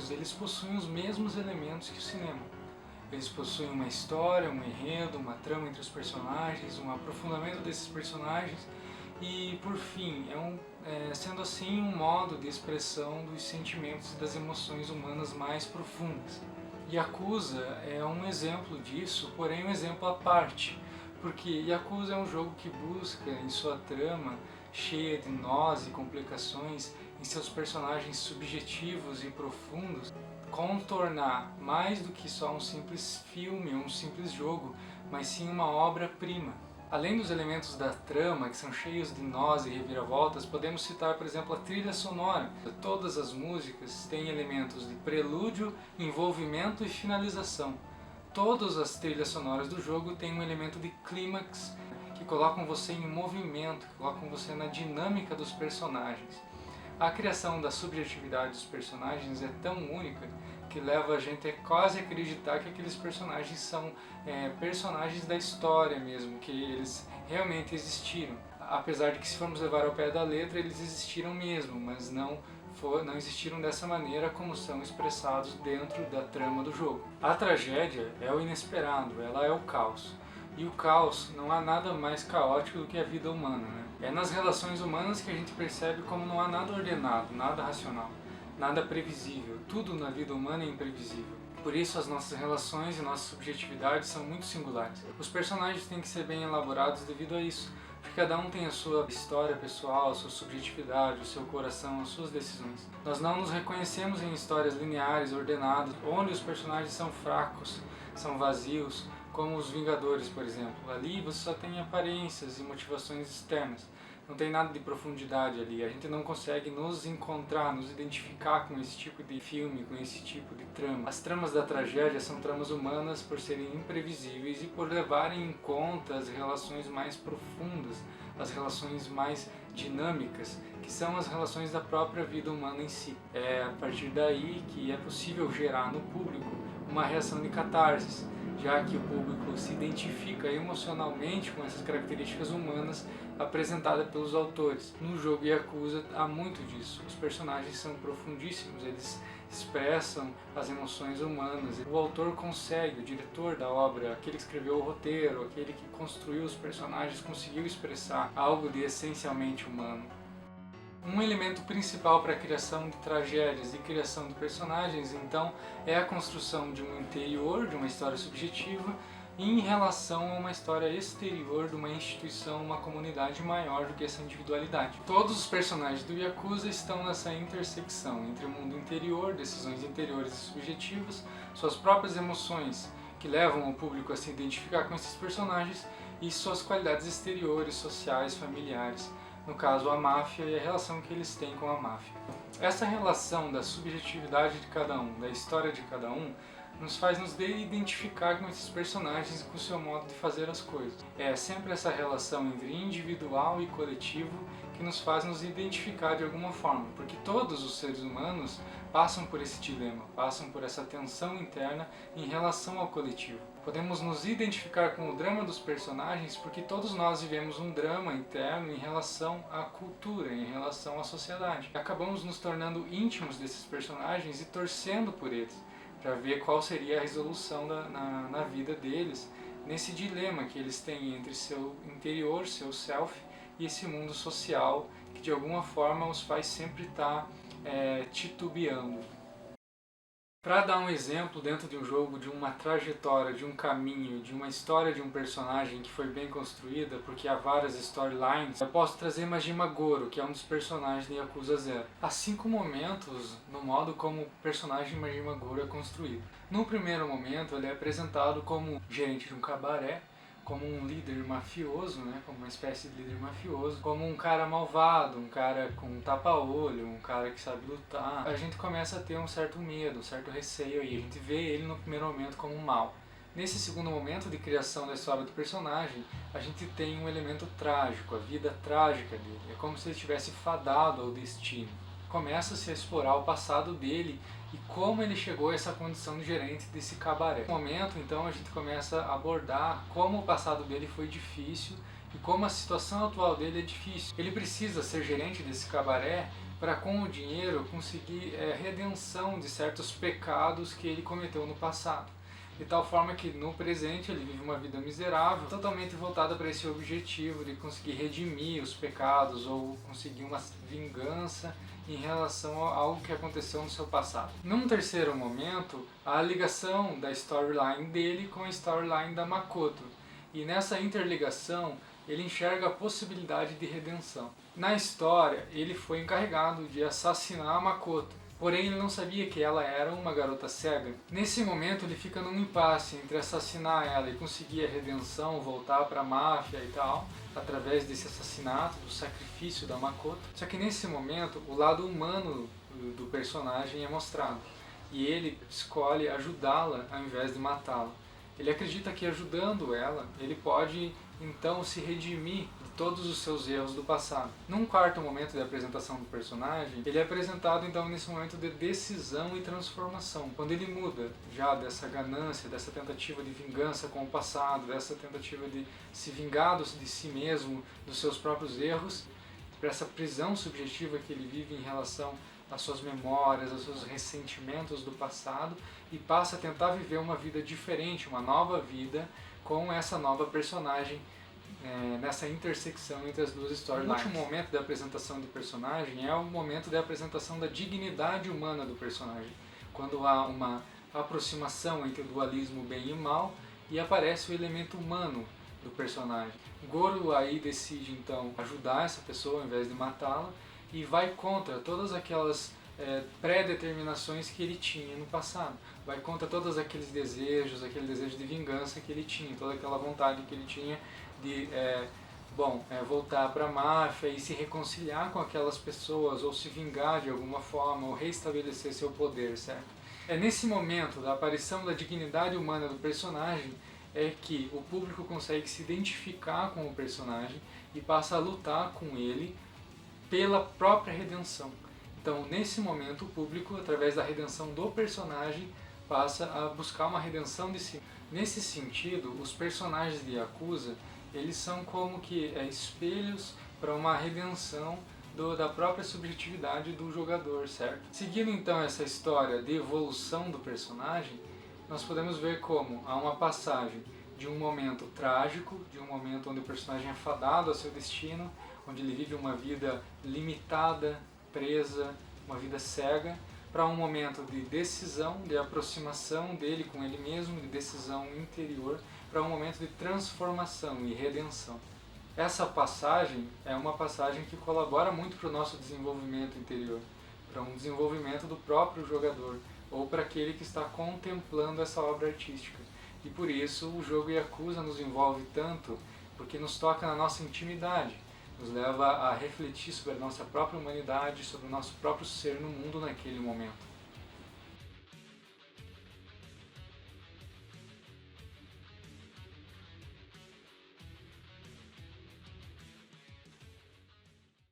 jogos, eles possuem os mesmos elementos que o cinema. Eles possuem uma história, um enredo, uma trama entre os personagens, um aprofundamento desses personagens e, por fim, sendo assim um modo de expressão dos sentimentos e das emoções humanas mais profundas. Yakuza é um exemplo disso, porém um exemplo à parte, porque Yakuza é um jogo que busca, em sua trama, cheia de nós e complicações, em seus personagens subjetivos e profundos, contornar mais do que só um simples filme ou um simples jogo, mas sim uma obra-prima. Além dos elementos da trama, que são cheios de nós e reviravoltas, podemos citar, por exemplo, a trilha sonora. Todas as músicas têm elementos de prelúdio, envolvimento e finalização. Todas as trilhas sonoras do jogo têm um elemento de clímax, que colocam você em movimento, que colocam você na dinâmica dos personagens. A criação da subjetividade dos personagens é tão única que leva a gente a quase acreditar que aqueles personagens são personagens da história mesmo, que eles realmente existiram. Apesar de que, se formos levar ao pé da letra, eles existiram mesmo, mas não existiram dessa maneira como são expressados dentro da trama do jogo. A tragédia é o inesperado, ela é o caos. E o caos, não há nada mais caótico do que a vida humana, né? É nas relações humanas que a gente percebe como não há nada ordenado, nada racional, nada previsível. Tudo na vida humana é imprevisível. Por isso as nossas relações e nossas subjetividades são muito singulares. Os personagens têm que ser bem elaborados devido a isso, porque cada um tem a sua história pessoal, a sua subjetividade, o seu coração, as suas decisões. Nós não nos reconhecemos em histórias lineares, ordenadas, onde os personagens são fracos, são vazios, como os Vingadores, por exemplo. Ali você só tem aparências e motivações externas. Não tem nada de profundidade ali. A gente não consegue nos encontrar, nos identificar com esse tipo de filme, com esse tipo de trama. As tramas da tragédia são tramas humanas por serem imprevisíveis e por levarem em conta as relações mais profundas, as relações mais dinâmicas, que são as relações da própria vida humana em si. É a partir daí que é possível gerar no público uma reação de catarse, já que o público se identifica emocionalmente com essas características humanas apresentadas pelos autores. No jogo Yakuza há muito disso. Os personagens são profundíssimos, eles expressam as emoções humanas. O autor consegue, o diretor da obra, aquele que escreveu o roteiro, aquele que construiu os personagens, conseguiu expressar algo de essencialmente humano. Um elemento principal para a criação de tragédias e criação de personagens, então, é a construção de um interior, de uma história subjetiva, em relação a uma história exterior de uma instituição, uma comunidade maior do que essa individualidade. Todos os personagens do Yakuza estão nessa intersecção entre o mundo interior, decisões interiores e subjetivas, suas próprias emoções que levam o público a se identificar com esses personagens e suas qualidades exteriores, sociais, familiares. No caso, a máfia e a relação que eles têm com a máfia. Essa relação da subjetividade de cada um, da história de cada um, nos faz nos identificar com esses personagens e com o seu modo de fazer as coisas. É sempre essa relação entre individual e coletivo que nos faz nos identificar de alguma forma, porque todos os seres humanos passam por esse dilema, passam por essa tensão interna em relação ao coletivo. Podemos nos identificar com o drama dos personagens porque todos nós vivemos um drama interno em relação à cultura, em relação à sociedade. Acabamos nos tornando íntimos desses personagens e torcendo por eles, para ver qual seria a resolução na vida deles, nesse dilema que eles têm entre seu interior, seu self, e esse mundo social que de alguma forma os faz sempre estar titubeando. Para dar um exemplo dentro de um jogo, de uma trajetória, de um caminho, de uma história de um personagem que foi bem construída, porque há várias storylines, eu posso trazer Majima Goro, que é um dos personagens de Yakuza 0. Há 5 momentos no modo como o personagem Majima Goro é construído. No primeiro momento, ele é apresentado como gerente de um cabaré, como um líder mafioso, né, como uma espécie de líder mafioso, como um cara malvado, um cara com um tapa-olho, um cara que sabe lutar. A gente começa a ter um certo medo, um certo receio aí, a gente vê ele no primeiro momento como um mal. Nesse segundo momento de criação da história do personagem, a gente tem um elemento trágico, a vida trágica dele, é como se ele estivesse fadado ao destino. Começa-se a explorar o passado dele e como ele chegou a essa condição de gerente desse cabaré. No momento, então, a gente começa a abordar como o passado dele foi difícil e como a situação atual dele é difícil. Ele precisa ser gerente desse cabaré para, com o dinheiro, conseguir redenção de certos pecados que ele cometeu no passado. De tal forma que no presente ele vive uma vida miserável, totalmente voltada para esse objetivo de conseguir redimir os pecados ou conseguir uma vingança em relação a algo que aconteceu no seu passado. Num terceiro momento, a ligação da storyline dele com a storyline da Makoto. E nessa interligação, ele enxerga a possibilidade de redenção. Na história, ele foi encarregado de assassinar a Makoto. Porém, ele não sabia que ela era uma garota cega. Nesse momento, ele fica num impasse entre assassinar ela e conseguir a redenção, voltar para a máfia e tal, através desse assassinato, do sacrifício da Makoto. Só que nesse momento, o lado humano do personagem é mostrado. E ele escolhe ajudá-la ao invés de matá-la. Ele acredita que ajudando ela, ele pode então se redimir de todos os seus erros do passado. Num quarto momento de apresentação do personagem, ele é apresentado então nesse momento de decisão e transformação, quando ele muda já dessa ganância, dessa tentativa de vingança com o passado, dessa tentativa de se vingar de si mesmo, dos seus próprios erros, para essa prisão subjetiva que ele vive em relação às suas memórias, aos seus ressentimentos do passado, e passa a tentar viver uma vida diferente, uma nova vida, com essa nova personagem, nessa intersecção entre as duas storylines. O último momento da apresentação do personagem é o momento da apresentação da dignidade humana do personagem, quando há uma aproximação entre o dualismo bem e mal e aparece o elemento humano do personagem. Goro aí decide então ajudar essa pessoa ao invés de matá-la e vai contra todas aquelas pré-determinações que ele tinha no passado. Vai contra todos aqueles desejos, aquele desejo de vingança que ele tinha, toda aquela vontade que ele tinha de voltar para a máfia e se reconciliar com aquelas pessoas, ou se vingar de alguma forma, ou reestabelecer seu poder, certo? É nesse momento da aparição da dignidade humana do personagem é que o público consegue se identificar com o personagem e passa a lutar com ele pela própria redenção. Então, nesse momento, o público, através da redenção do personagem, passa a buscar uma redenção de si. Nesse sentido, os personagens de Yakuza, eles são como que espelhos para uma redenção da própria subjetividade do jogador, certo? Seguindo então essa história de evolução do personagem, nós podemos ver como há uma passagem de um momento trágico, de um momento onde o personagem é fadado ao seu destino, onde ele vive uma vida limitada, presa, uma vida cega, para um momento de decisão, de aproximação dele com ele mesmo, de decisão interior, para um momento de transformação e redenção. Essa passagem é uma passagem que colabora muito para o nosso desenvolvimento interior, para um desenvolvimento do próprio jogador, ou para aquele que está contemplando essa obra artística. E por isso o jogo Yakuza nos envolve tanto, porque nos toca na nossa intimidade, nos leva a refletir sobre a nossa própria humanidade, sobre o nosso próprio ser no mundo naquele momento.